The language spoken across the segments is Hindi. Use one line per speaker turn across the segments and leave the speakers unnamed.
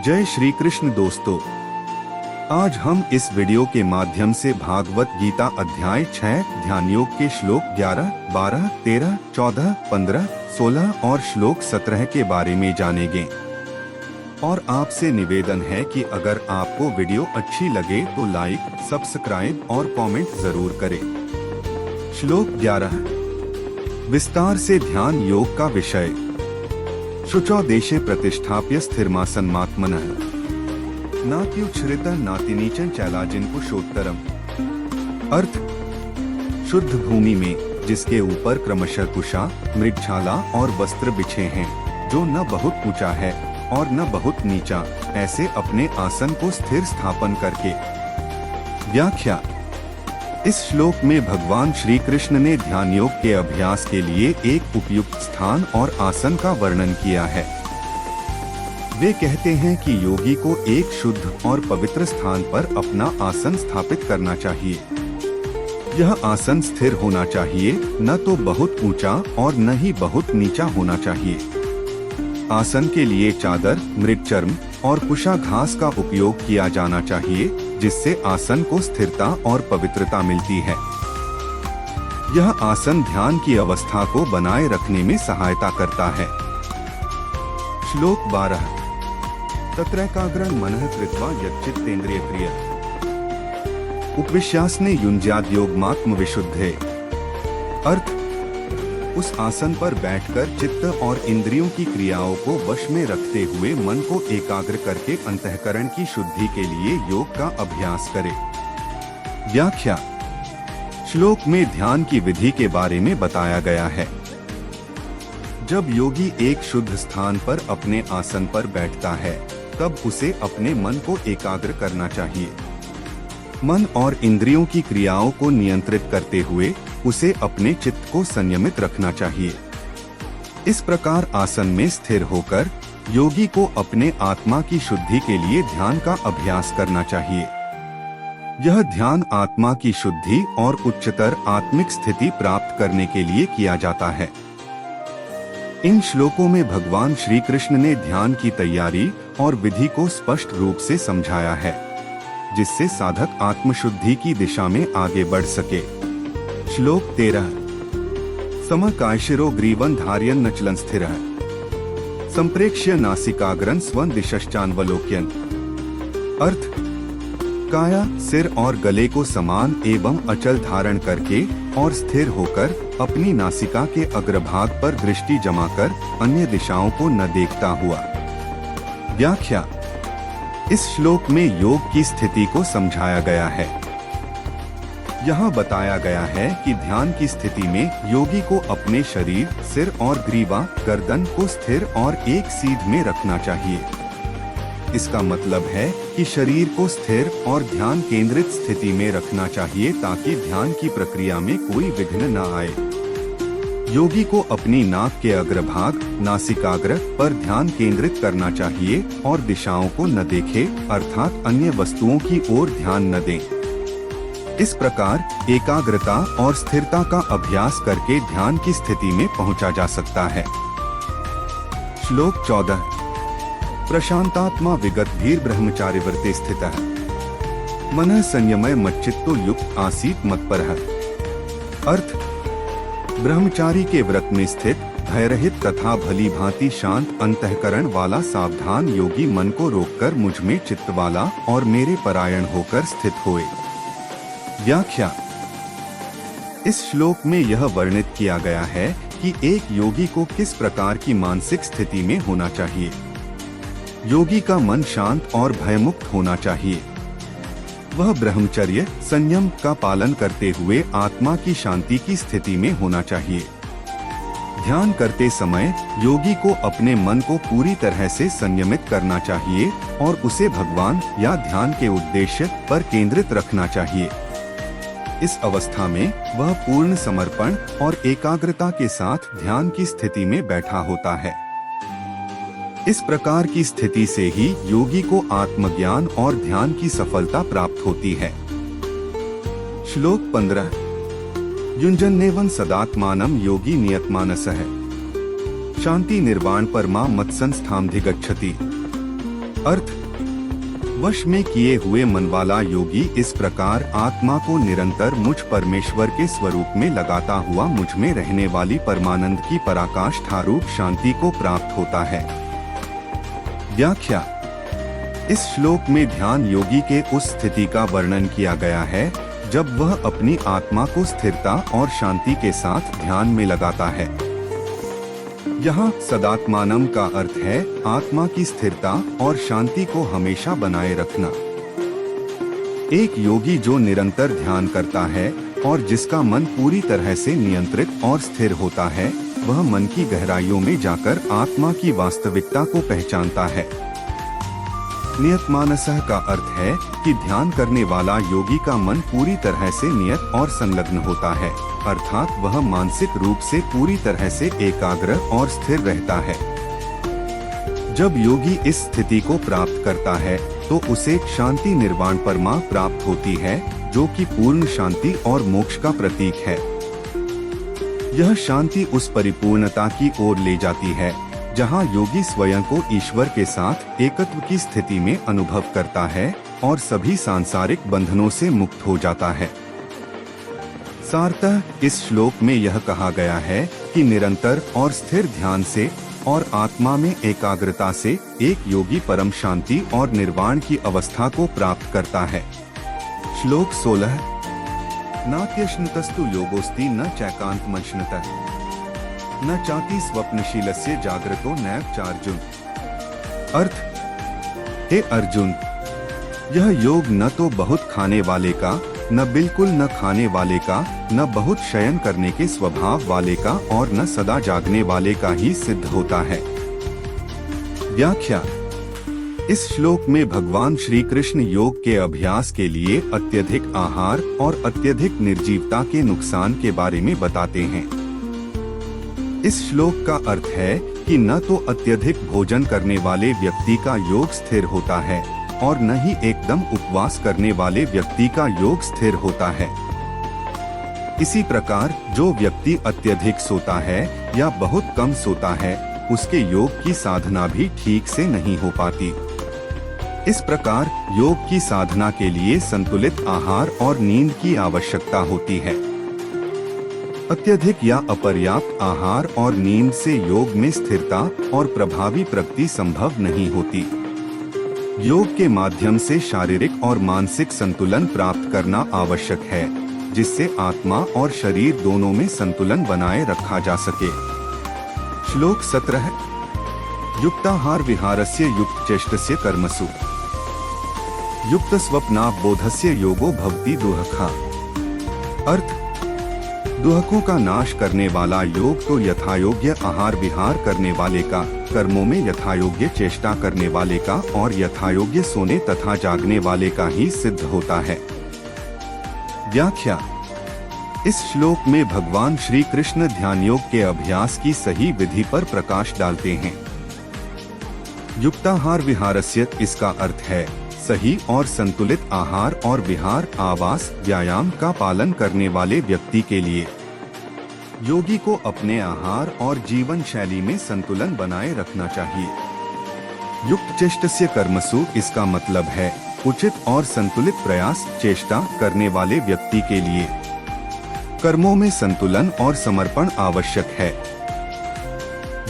जय श्री कृष्ण दोस्तों, आज हम इस वीडियो के माध्यम से भागवत गीता अध्याय 6 ध्यान योग के श्लोक 11, 12, 13, 14, 15, 16 और श्लोक 17 के बारे में जानेंगे। और आपसे निवेदन है कि अगर आपको वीडियो अच्छी लगे तो लाइक, सब्सक्राइब और कमेंट जरूर करें। श्लोक 11 विस्तार से ध्यान योग का विषय। शुचौ देशे प्रतिष्ठाप्य स्थिरमासन्मात्मनः नात्युच्छ्रित नातिनीचन चैलाजिन पुरुषोत्तरम। अर्थ, शुद्ध भूमि में जिसके ऊपर क्रमशः कुशा, मृगशाला और वस्त्र बिछे हैं, जो न बहुत ऊंचा है और न बहुत नीचा, ऐसे अपने आसन को स्थिर स्थापन करके। व्याख्या। इस श्लोक में भगवान श्री कृष्ण ने ध्यान योग के अभ्यास के लिए एक उपयुक्त स्थान और आसन का वर्णन किया है। वे कहते हैं कि योगी को एक शुद्ध और पवित्र स्थान पर अपना आसन स्थापित करना चाहिए। यह आसन स्थिर होना चाहिए, न तो बहुत ऊंचा और न ही बहुत नीचा होना चाहिए। आसन के लिए चादर, मृगचर्म और कुशा घास का उपयोग किया जाना चाहिए, जिससे आसन को स्थिरता और पवित्रता मिलती है। यह आसन ध्यान की अवस्था को बनाए रखने में सहायता करता है। श्लोक 12 तत्रैकाग्रं मनः कृत्वा यच्चित्तेन्द्रिय क्रिया उपविश्यासने युञ्ज्याद् योगमात्म विशुद्धे। अर्थ, उस आसन पर बैठकर चित्त और इंद्रियों की क्रियाओं को वश में रखते हुए मन को एकाग्र करके अंतःकरण की शुद्धि के लिए योग का अभ्यास करें। व्याख्या। श्लोक में ध्यान की विधि के बारे में बताया गया है। जब योगी एक शुद्ध स्थान पर अपने आसन पर बैठता है, तब उसे अपने मन को एकाग्र करना चाहिए। मन और इंद्रियों की क्रियाओं को नियंत्रित करते हुए उसे अपने चित्त को संयमित रखना चाहिए। इस प्रकार आसन में स्थिर होकर योगी को अपने आत्मा की शुद्धि के लिए ध्यान का अभ्यास करना चाहिए। यह ध्यान आत्मा की शुद्धि और उच्चतर आत्मिक स्थिति प्राप्त करने के लिए किया जाता है। इन श्लोकों में भगवान श्री कृष्ण ने ध्यान की तैयारी और विधि को स्पष्ट रूप से समझाया है, जिससे साधक आत्मशुद्धि की दिशा में आगे बढ़ सके। श्लोक 13 समकायशिरो ग्रीवं धारयन् नचलं स्थिरः संप्रेक्ष्य नासिकाग्रं स्वं दिशश्चान्वलोक्यन्। अर्थ, काया, सिर और गले को समान एवं अचल धारण करके और स्थिर होकर अपनी नासिका के अग्रभाग पर दृष्टि जमाकर अन्य दिशाओं को न देखता हुआ। व्याख्या। इस श्लोक में योग की स्थिति को समझाया गया है। यहाँ बताया गया है कि ध्यान की स्थिति में योगी को अपने शरीर, सिर और ग्रीवा, गर्दन को स्थिर और एक सीध में रखना चाहिए। इसका मतलब है कि शरीर को स्थिर और ध्यान केंद्रित स्थिति में रखना चाहिए, ताकि ध्यान की प्रक्रिया में कोई विघ्न न आए। योगी को अपनी नाक के अग्रभाग, नासिकाग्र पर ध्यान केंद्रित करना चाहिए और दिशाओं को न देखे, अर्थात अन्य वस्तुओं की ओर ध्यान न दें। इस प्रकार एकाग्रता और स्थिरता का अभ्यास करके ध्यान की स्थिति में पहुंचा जा सकता है। श्लोक 14 प्रशांतात्मा विगतभीर ब्रह्मचारिव्रते स्थितः मनः संयमय मच्चित्तो युक्त आसीत् मत्परः। अर्थ, ब्रह्मचारी के व्रत में स्थित, भयरहित तथा भली भांति शांत अंतःकरण वाला सावधान योगी मन को रोककर मुझ में चित्त वाला और मेरे परायण होकर स्थित होए। व्याख्या। इस श्लोक में यह वर्णित किया गया है कि एक योगी को किस प्रकार की मानसिक स्थिति में होना चाहिए। योगी का मन शांत और भयमुक्त होना चाहिए। वह ब्रह्मचर्य, संयम का पालन करते हुए आत्मा की शांति की स्थिति में होना चाहिए। ध्यान करते समय योगी को अपने मन को पूरी तरह से संयमित करना चाहिए और उसे भगवान या ध्यान के उद्देश्य पर केंद्रित रखना चाहिए। इस अवस्था में वह पूर्ण समर्पण और एकाग्रता के साथ ध्यान की स्थिति में बैठा होता है। इस प्रकार की स्थिति से ही योगी को आत्मज्ञान और ध्यान की सफलता प्राप्त होती है। श्लोक 15 युञ्जन्नेवं सदात्मानं योगी नियतमानसः शांति निर्वाण परमा मत्संस्थामधिगच्छति। अर्थ, वश में किए हुए मन वाला योगी इस प्रकार आत्मा को निरंतर मुझ परमेश्वर के स्वरूप में लगाता हुआ मुझ में रहने वाली परमानंद की पराकाष्ठा रूप शांति को प्राप्त होता है। व्याख्या। इस श्लोक में ध्यान योगी के उस स्थिति का वर्णन किया गया है जब वह अपनी आत्मा को स्थिरता और शांति के साथ ध्यान में लगाता है। यहाँ सदात्मानम का अर्थ है आत्मा की स्थिरता और शांति को हमेशा बनाए रखना। एक योगी जो निरंतर ध्यान करता है और जिसका मन पूरी तरह से नियंत्रित और स्थिर होता है, वह मन की गहराइयों में जाकर आत्मा की वास्तविकता को पहचानता है। नियतमानसः का अर्थ है कि ध्यान करने वाला योगी का मन पूरी तरह से नियत और संलग्न होता है, अर्थात वह मानसिक रूप से पूरी तरह से एकाग्र और स्थिर रहता है। जब योगी इस स्थिति को प्राप्त करता है तो उसे शांति निर्वाण परमा प्राप्त होती है, जो कि पूर्ण शांति और मोक्ष का प्रतीक है। यह शांति उस परिपूर्णता की ओर ले जाती है जहां योगी स्वयं को ईश्वर के साथ एकत्व की स्थिति में अनुभव करता है और सभी सांसारिक बंधनों से मुक्त हो जाता है। सारतः इस श्लोक में यह कहा गया है कि निरंतर और स्थिर ध्यान से और आत्मा में एकाग्रता से एक योगी परम शांति और निर्वाण की अवस्था को प्राप्त करता है। श्लोक 16। नात्यश्नुतस्तु योगोस्ति न चैकान्तमश्नुतः न चाति स्वप्नशीलस्य जागृतो नैव चार्जुन। अर्थ, हे अर्जुन, यह योग न तो बहुत खाने वाले का, न बिल्कुल न खाने वाले का, न बहुत शयन करने के स्वभाव वाले का और न सदा जागने वाले का ही सिद्ध होता है। व्याख्या। इस श्लोक में भगवान श्री कृष्ण योग के अभ्यास के लिए अत्यधिक आहार और अत्यधिक निर्जीवता के नुकसान के बारे में बताते हैं। इस श्लोक का अर्थ है कि न तो अत्यधिक भोजन करने वाले व्यक्ति का योग स्थिर होता है और न ही एकदम उपवास करने वाले व्यक्ति का योग स्थिर होता है। इसी प्रकार जो व्यक्ति अत्यधिक सोता है या बहुत कम सोता है, उसके योग की साधना भी ठीक से नहीं हो पाती। इस प्रकार योग की साधना के लिए संतुलित आहार और नींद की आवश्यकता होती है। अत्यधिक या अपर्याप्त आहार और नींद से योग में स्थिरता और प्रभावी प्रगति संभव नहीं होती। योग के माध्यम से शारीरिक और मानसिक संतुलन प्राप्त करना आवश्यक है, जिससे आत्मा और शरीर दोनों में संतुलन बनाए रखा जा सके। श्लोक 17। युक्ताहार विहारस्य युक्त चेष्टस्य कर्मसु युक्त स्वप्नावबोधस्य योगो भवति दुःखा। अर्थ, दुःखों का नाश करने वाला योग तो यथायोग्य आहार विहार करने वाले का, कर्मों में यथायोग्य चेष्टा करने वाले का और यथायोग्य सोने तथा जागने वाले का ही सिद्ध होता है। व्याख्या। इस श्लोक में भगवान श्री कृष्ण ध्यान योग के अभ्यास की सही विधि पर प्रकाश डालते हैं। युक्ताहार विहारस्य, इसका अर्थ है सही और संतुलित आहार और विहार, आवास, व्यायाम का पालन करने वाले व्यक्ति के लिए। योगी को अपने आहार और जीवन शैली में संतुलन बनाए रखना चाहिए। युक्त चेष्टस्य कर्मसु, इसका मतलब है उचित और संतुलित प्रयास, चेष्टा करने वाले व्यक्ति के लिए। कर्मों में संतुलन और समर्पण आवश्यक है।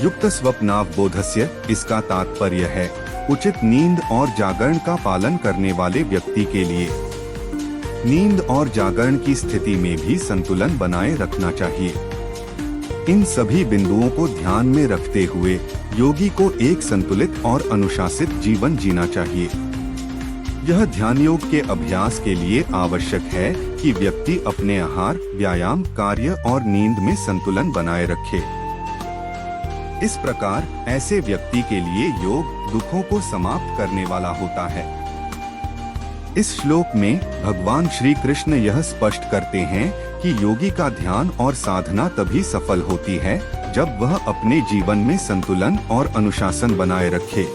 युक्त स्वप्नावबोधस्य, इसका तात्पर्य है उचित नींद और जागरण का पालन करने वाले व्यक्ति के लिए। नींद और जागरण की स्थिति में भी संतुलन बनाए रखना चाहिए। इन सभी बिंदुओं को ध्यान में रखते हुए योगी को एक संतुलित और अनुशासित जीवन जीना चाहिए। यह ध्यान योग के अभ्यास के लिए आवश्यक है कि व्यक्ति अपने आहार, व्यायाम, कार्य और नींद में संतुलन बनाए रखे। इस प्रकार ऐसे व्यक्ति के लिए योग दुखों को समाप्त करने वाला होता है। इस श्लोक में भगवान श्री कृष्ण यह स्पष्ट करते हैं कि योगी का ध्यान और साधना तभी सफल होती है जब वह अपने जीवन में संतुलन और अनुशासन बनाए रखे।